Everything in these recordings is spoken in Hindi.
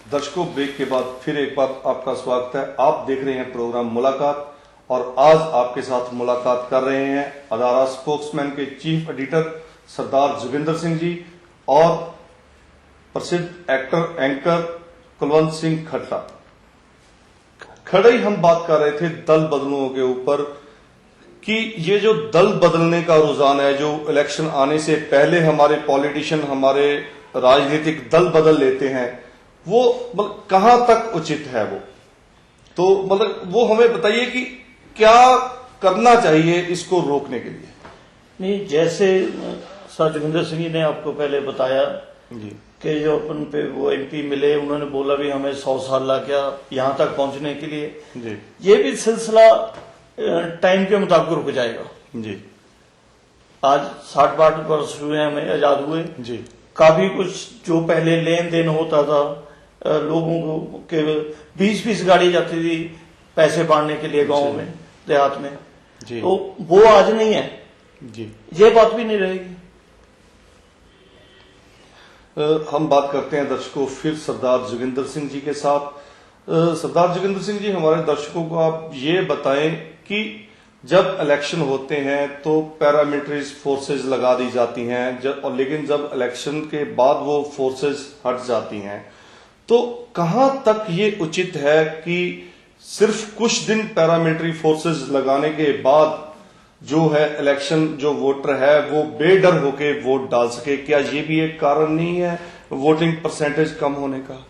दर्शकों, ब्रेक के बाद फिर एक बार आपका स्वागत है। आप देख रहे हैं प्रोग्राम मुलाकात और आज आपके साथ मुलाकात कर रहे हैं अदारा स्पोक्समैन के चीफ एडिटर सरदार जोगिंदर सिंह जी और प्रसिद्ध एक्टर एंकर कुलवंत सिंह खट्टा। खड़े ही हम बात कर रहे थे दल बदलुओं के ऊपर कि ये जो दल बदलने का रुझान है, जो इलेक्शन आने से पहले हमारे पॉलिटिशियन, हमारे राजनीतिक दल बदल लेते हैं, वो मतलब कहां तक उचित है? तो मतलब वो हमें बताइए कि क्या करना चाहिए इसको रोकने के लिए। नहीं, जैसे सर जोगिंदर सिंह जी ने आपको पहले बताया जी कि जो अपन पे वो एमपी मिले, उन्होंने बोला भी हमें 100 साल लग गया यहां तक पहुंचने के लिए जी। ये भी सिलसिला टाइम के मुताबिक रुक जाएगा जी। आज 60-62 वर्ष हुए हमें आजाद हुए जी। काफी कुछ जो पहले लेन देन होता था, लोगों को के 20-20 गाड़ी जाती थी पैसे बांटने के लिए गांव में, देहात में जी। तो वो आज नहीं है जी। ये बात भी नहीं रहेगी। हम बात करते हैं दर्शकों फिर सरदार जोगिंदर सिंह जी के साथ। सरदार जोगिंदर सिंह जी, हमारे दर्शकों को आप ये बताएं कि जब इलेक्शन होते हैं तो पैरामिलिट्री फोर्सेस लगा दी जाती हैं, लेकिन जब इलेक्शन के बाद वो फोर्सेस हट जाती हैं, तो कहां तक ये उचित है कि सिर्फ कुछ दिन पैरामिलिट्री फोर्सेस लगाने के बाद जो है इलेक्शन जो वोटर है वो बेडर होके वोट डाल सके? क्या ये भी एक कारण नहीं है वोटिंग परसेंटेज कम होने का?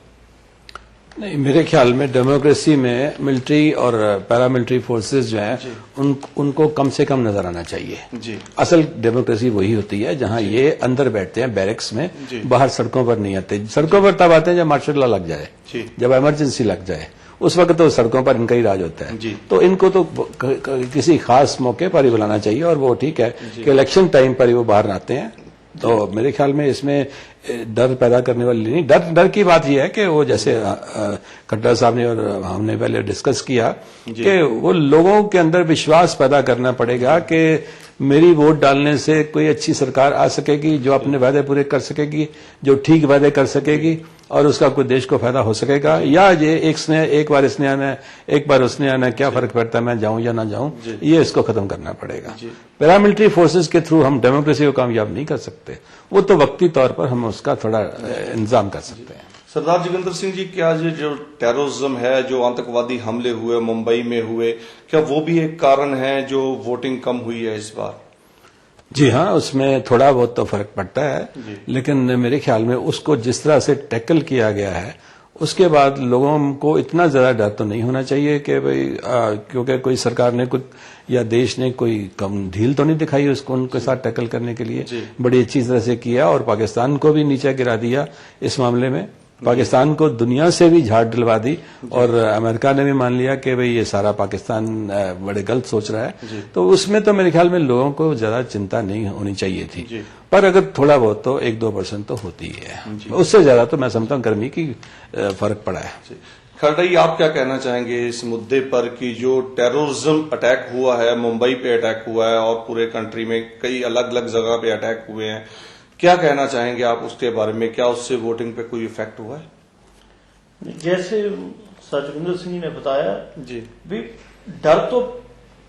नहीं, मेरे ख्याल में डेमोक्रेसी में मिलिट्री और पैरामिलिट्री फोर्सेस जो हैं उनको कम से कम नजर आना चाहिए जी। असल डेमोक्रेसी वही होती है जहां ये अंदर बैठते हैं बैरक्स में, बाहर सड़कों पर नहीं आते। सड़कों पर तब आते हैं जब मार्शल लॉ लग जाए, जब इमरजेंसी लग जाए, उस वक्त तो सड़कों पर इनका ही राज होता है। तो इनको तो किसी खास मौके पर ही बुलाना चाहिए और वो ठीक है कि इलेक्शन टाइम पर ही वो बाहर आते हैं। तो मेरे ख्याल में इसमें डर पैदा करने वाली नहीं। डर की बात यह है कि वो जैसे खट्टर साहब ने और हमने पहले डिस्कस किया कि वो लोगों के अंदर विश्वास पैदा करना पड़ेगा कि मेरी वोट डालने से कोई अच्छी सरकार आ सकेगी जो अपने वादे पूरे कर सकेगी, जो ठीक वादे कर सकेगी और उसका कोई देश को फायदा हो सकेगा। या ये एक बार इसने आना है, एक बार उसने आना है, क्या फर्क पड़ता है मैं जाऊं या ना जाऊं, ये इसको खत्म करना पड़ेगा। पैरामिलिट्री फोर्सेस के थ्रू हम डेमोक्रेसी को कामयाब नहीं कर सकते, वो तो वक्ती तौर पर हम उसका थोड़ा इंतजाम कर सकते हैं। सरदार जोगिंदर सिंह जी, क्या ये जो टेररिज्म है, जो आतंकवादी हमले हुए मुंबई में हुए, क्या वो भी एक कारण है जो वोटिंग कम हुई है इस बार? जी हाँ, उसमें थोड़ा बहुत तो फर्क पड़ता है, लेकिन मेरे ख्याल में उसको जिस तरह से टैकल किया गया है उसके बाद लोगों को इतना ज्यादा डर तो नहीं होना चाहिए कि भाई क्योंकि कोई सरकार ने कुछ या देश ने कोई कम ढील तो नहीं दिखाई उसको उनके साथ टैकल करने के लिए, बड़ी अच्छी तरह से किया और पाकिस्तान को भी नीचे गिरा दिया इस मामले में। पाकिस्तान को दुनिया से भी झाड़ डलवा दी और अमेरिका ने भी मान लिया कि भाई ये सारा पाकिस्तान बड़े गलत सोच रहा है। तो उसमें तो मेरे ख्याल में लोगों को ज्यादा चिंता नहीं होनी चाहिए थी, पर अगर थोड़ा बहुत तो 1-2% तो होती है, उससे ज्यादा तो मैं समझता हूँ गर्मी की फर्क पड़ा है। खट्टा जी, आप क्या कहना चाहेंगे इस मुद्दे पर कि जो टेररिज्म अटैक हुआ है, मुंबई पे अटैक हुआ है और पूरे कंट्री में कई अलग अलग जगह पे अटैक हुए हैं, क्या कहना चाहेंगे आप उसके बारे में? क्या उससे वोटिंग पे कोई इफेक्ट हुआ है? जैसे सर जोगिंदर सिंह जी ने बताया जी, भी डर तो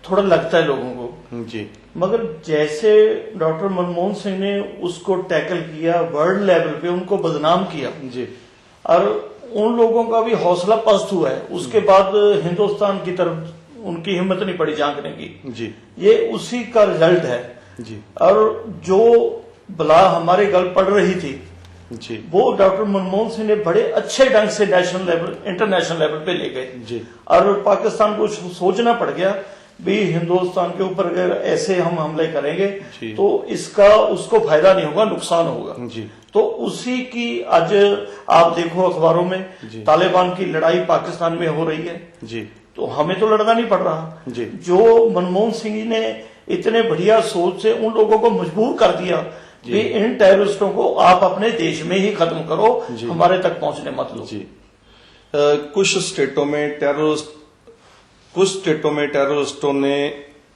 थोड़ा लगता है लोगों को जी, मगर जैसे डॉक्टर मनमोहन सिंह ने उसको टैकल किया वर्ल्ड लेवल पे, उनको बदनाम किया जी, और उन लोगों का भी हौसला पस्त हुआ है, उसके बाद हिंदुस्तान की तरफ उनकी हिम्मत नहीं पड़ी झांकने की जी। ये उसी का रिजल्ट है जी। और जो बला हमारे गल पड़ रही थी जी, वो डॉक्टर मनमोहन सिंह ने बड़े अच्छे ढंग से नेशनल लेवल इंटरनेशनल लेवल पे ले गए जी। और पाकिस्तान को सोचना पड़ गया भी हिंदुस्तान के ऊपर अगर ऐसे हम हमले करेंगे तो इसका उसको फायदा नहीं होगा, नुकसान होगा जी। तो उसी की आज आप देखो अखबारों में तालिबान की लड़ाई पाकिस्तान में हो रही है जी, तो हमें तो लड़ना नहीं पड़ रहा जी। जो मनमोहन सिंह ने इतने बढ़िया सोच से उन लोगों को मजबूर कर दिया कि इन टेररिस्टों को आप अपने देश में ही खत्म करो, हमारे तक पहुंचने मत लो जी। कुछ स्टेटों में टेररिस्टों ने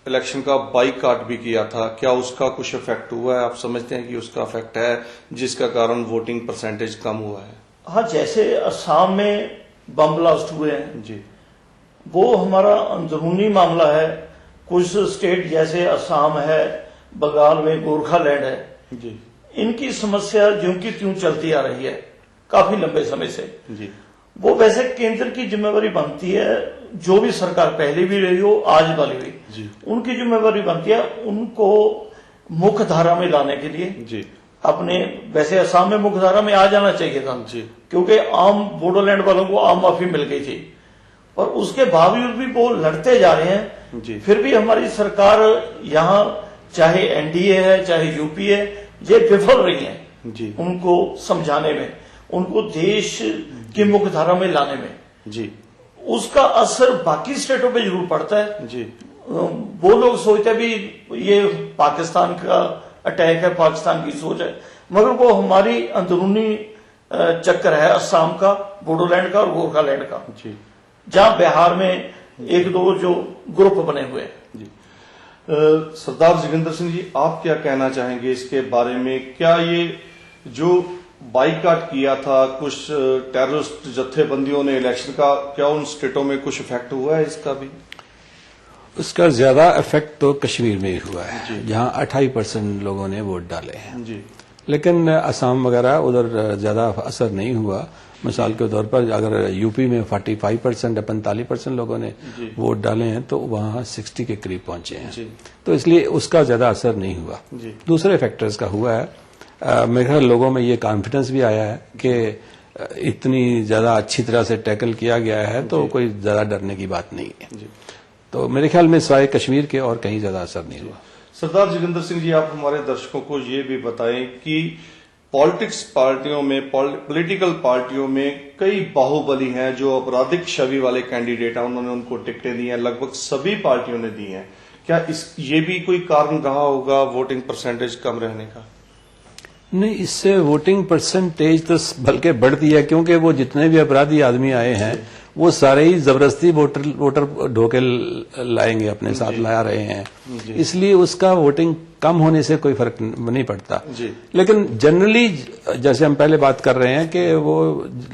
इलेक्शन का बाइकाट भी किया था, क्या उसका कुछ इफेक्ट हुआ है? आप समझते हैं कि उसका इफेक्ट है जिसका कारण वोटिंग परसेंटेज कम हुआ है? हाँ, जैसे असम में बम ब्लास्ट हुए हैं जी, वो हमारा अंदरूनी मामला है। कुछ स्टेट जैसे असम है, बंगाल में गोरखालैंड है, जी, इनकी समस्या ज्यों की त्यों चलती आ रही है काफी लंबे समय से। जी, वो वैसे केंद्र की जिम्मेवारी बनती है, जो भी सरकार पहले भी रही हो आज वाली भी, जी, उनकी जिम्मेवारी बनती है उनको मुख्य धारा में लाने के लिए। जी, अपने वैसे असम में मुख्य धारा में आ जाना चाहिए था जी, क्योंकि आम बोडोलैंड वालों को आम माफी मिल गई थी, और उसके बावजूद भी वो लड़ते जा रहे हैं। जी, फिर भी हमारी सरकार यहाँ चाहे एनडीए है चाहे यूपी है, ये विफल रही है जी, उनको समझाने में, उनको देश की मुख्य धारा में लाने में। जी, उसका असर बाकी स्टेटों पे जरूर पड़ता है। जी, वो लोग सोचते भी ये पाकिस्तान का अटैक है, पाकिस्तान की सोच है, मगर वो हमारी अंदरूनी चक्कर है असम का, बोडोलैंड का और गोरखालैंड का, जी, जहां बिहार में एक दो जो ग्रुप बने हुए हैं। जी। सरदार जोगिंदर सिंह जी, आप क्या कहना चाहेंगे इसके बारे में? क्या ये जो बाइकाट किया था कुछ टेररिस्ट जत्थेबंदियों ने इलेक्शन का, क्या उन स्टेटों में कुछ इफेक्ट हुआ है इसका भी? उसका ज्यादा इफेक्ट तो कश्मीर में ही हुआ है, जहां 28% लोगों ने वोट डाले हैं। जी, लेकिन असम वगैरह उधर ज्यादा असर नहीं हुआ। मिसाल के तौर पर अगर यूपी में 45% या 45% लोगों ने वोट डाले हैं तो वहां 60 के करीब पहुंचे हैं। जी, तो इसलिए उसका ज्यादा असर नहीं हुआ। जी, दूसरे फैक्टर्स का हुआ है। मेरे ख्याल लोगों में ये कॉन्फिडेंस भी आया है कि इतनी ज्यादा अच्छी तरह से टैकल किया गया है तो कोई ज्यादा डरने की बात नहीं है। जी। तो मेरे ख्याल में सिवाय कश्मीर के और कहीं ज्यादा असर नहीं हुआ। सरदार जोगिंदर सिंह जी, आप हमारे दर्शकों को ये भी बताएं कि पॉलिटिक्स पार्टियों में, पॉलिटिकल पार्टियों में कई बाहुबली हैं जो आपराधिक छवि वाले कैंडिडेट हैं, उन्होंने उनको टिकटें दी हैं, लगभग सभी पार्टियों ने दी हैं। क्या ये भी कोई कारण रहा होगा वोटिंग परसेंटेज कम रहने का? नहीं, इससे वोटिंग परसेंटेज तो बल्कि बढ़ती है, क्योंकि वो जितने भी अपराधी आदमी आए हैं वो सारे ही जबरदस्ती वोटर ढोके लाएंगे, अपने साथ ला रहे हैं, इसलिए उसका वोटिंग कम होने से कोई फर्क नहीं पड़ता। लेकिन जनरली जैसे हम पहले बात कर रहे हैं कि वो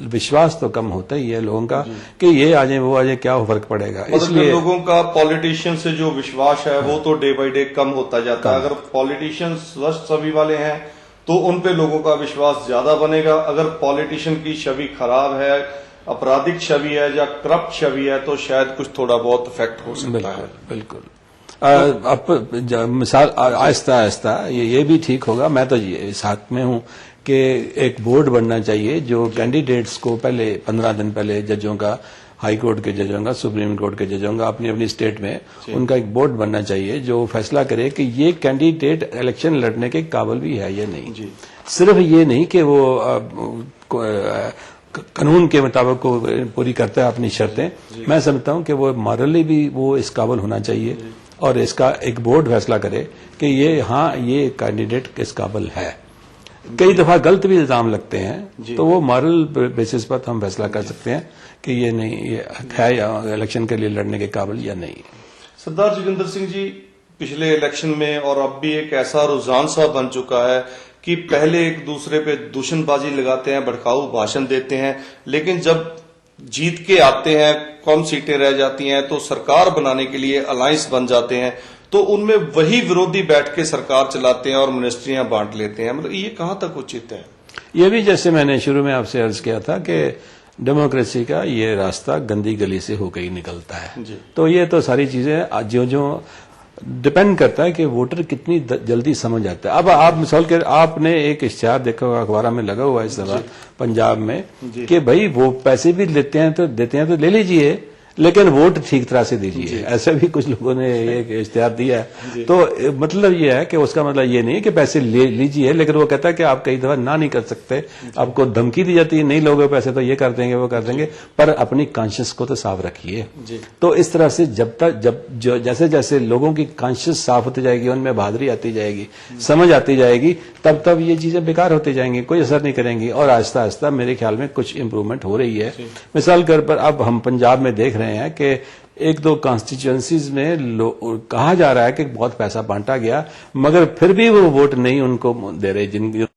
विश्वास तो कम होता ही है लोगों का कि ये आ जाए वो आ जाए, क्या फर्क पड़ेगा। इसलिए लोगों का पॉलिटिशियन से जो विश्वास है वो तो डे बाय डे कम होता जाता है। अगर पॉलिटिशियन स्वस्थ छवि वाले हैं तो उन पे लोगों का विश्वास ज्यादा बनेगा। अगर पॉलिटिशियन की छवि खराब है, आपराधिक छवि है या करप्ट छवि है, तो शायद कुछ थोड़ा बहुत इफेक्ट हो सकता है। बिल्कुल। अब मिसाल आहिस्ता आहिस्ता ये भी ठीक होगा। मैं तो इस हक में हूं कि एक बोर्ड बनना चाहिए जो कैंडिडेट्स को पहले 15 दिन पहले जजों का, हाई कोर्ट के जजों का, सुप्रीम कोर्ट के जजों का, अपनी अपनी स्टेट में उनका एक बोर्ड बनना चाहिए जो फैसला करे कि ये कैंडिडेट इलेक्शन लड़ने के काबिल भी है या नहीं। सिर्फ ये नहीं कि वो कानून के मुताबिक को पूरी करता है अपनी शर्तें। मैं समझता हूं कि वो मॉरली भी वो इस काबिल होना चाहिए और इसका एक बोर्ड फैसला करे कि ये कैंडिडेट इस काबिल है। कई दफा गलत भी इल्जाम लगते हैं तो वो मॉरल बेसिस पर हम फैसला कर सकते हैं कि ये नहीं, ये है या इलेक्शन के लिए लड़ने के काबिल या नहीं। सरदार जोगिंदर सिंह जी, पिछले इलेक्शन में और अब भी एक ऐसा रुझान सा बन चुका है कि पहले एक दूसरे पे दूषणबाजी लगाते हैं, भड़काऊ भाषण देते हैं, लेकिन जब जीत के आते हैं, कम सीटें रह जाती हैं, तो सरकार बनाने के लिए अलायंस बन जाते हैं, तो उनमें वही विरोधी बैठ के सरकार चलाते हैं और मिनिस्ट्रियां बांट लेते हैं। मतलब ये कहां तक उचित है? ये भी जैसे मैंने शुरू में आपसे अर्ज किया था कि डेमोक्रेसी का ये रास्ता गंदी गली से होकर ही निकलता है। तो ये तो सारी चीजें जो डिपेंड करता है कि वोटर कितनी जल्दी समझ आता है। अब आप मिसाल के आपने एक इश्तिहार देखा होगा अखबार में लगा हुआ है इस दफा पंजाब में कि भाई वो पैसे भी देते हैं तो ले लीजिए, लेकिन वोट ठीक तरह से दीजिए। ऐसे भी कुछ लोगों ने एक इश्तिहार दिया है। तो मतलब ये है कि उसका मतलब ये नहीं है कि पैसे ले लीजिए, लेकिन वो कहता है कि आप कई दफा ना नहीं कर सकते, आपको धमकी दी जाती है, नहीं लोगे पैसे तो ये कर देंगे वो कर देंगे, पर अपनी कॉन्शियस को तो साफ रखिए। तो इस तरह से जैसे जैसे लोगों की कॉन्शियस साफ होती जाएगी, उनमें बहादुरी आती जाएगी, समझ आती जाएगी, तब ये चीजें बेकार होती जाएंगी, कोई असर नहीं करेंगी और आहिस्ता आहिस्ता मेरे ख्याल में कुछ इंप्रूवमेंट हो रही है। मिसाल के तौर पर अब हम पंजाब में देख रहे हैं कि एक दो कॉन्स्टिट्यूएंसीज में कहा जा रहा है कि बहुत पैसा बांटा गया, मगर फिर भी वो वोट नहीं उनको दे रहे